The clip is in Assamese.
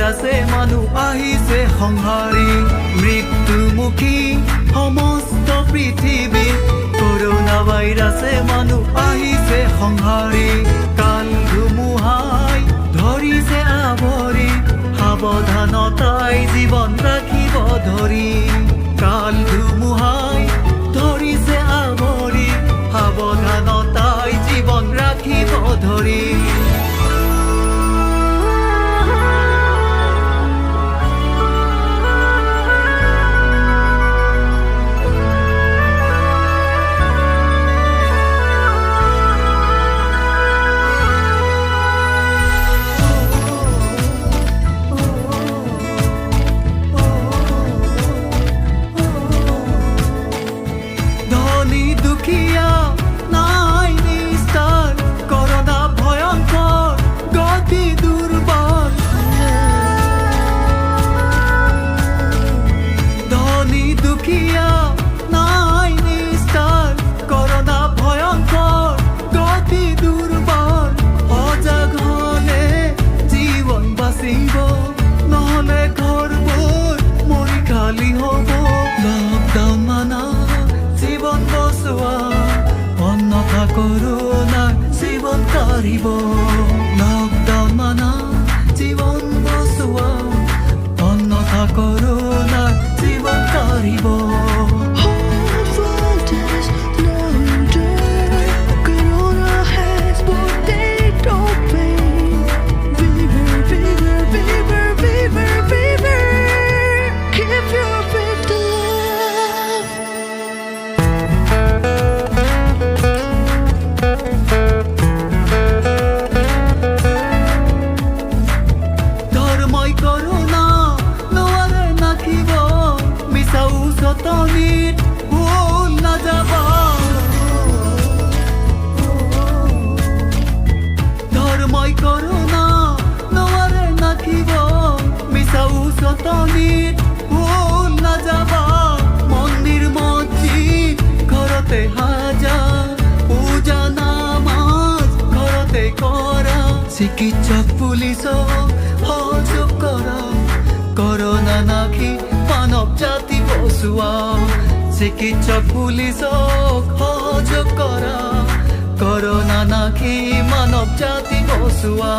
ভাইৰাছে মানুহ আহিছে সংহাৰী মৃত্যুমুখী সমস্ত পৃথিৱী কৰোনা ভাইৰাছে মানুহ আহিছে সংহাৰী কাল ধুমুহাই ধৰিছে আৱৰি সাৱধানতাই জীৱন ৰাখিব ধৰি কাল ধুমুহাই ধৰিছে আৱৰি সাৱধানতাই জীৱন ৰাখিব ধৰি দুখিয়া নাই নিস্তার করোনা ভয়ঙ্কর গতি দুর্বল ধনী দুখিয়া নাই নিস্তার করোনা ভয়ঙ্কর গতি দুর্বল অজাগ হলে জীবন বাঁচিব নহলে ঘৰবোৰ মৰি খালি হব লকডাউন মানা জীবন বসুয়া অন্যথা করোনা জীবন কারিব লকডাউন মানা জীবন বসুয়া অন্যথা করোনা জীবন কারিব তনিত ভুল না যাবা ধর্মই করোনা নোৱাৰে নাখিব মিছাও সতনিত ভুল না যাবা মন্দিৰ মছজিদ ঘৰতে হাজাৰ পূজা নামাজ ঘৰতে কৰা চিকিৎসক পুলিচক সহযোগ কৰা কৰোনা নাখি মানৱ জাতি বচোৱা চিকিৎসক পুলিচক সহযোগ কৰা কৰোনা নাখি মানৱ জাতি বচোৱা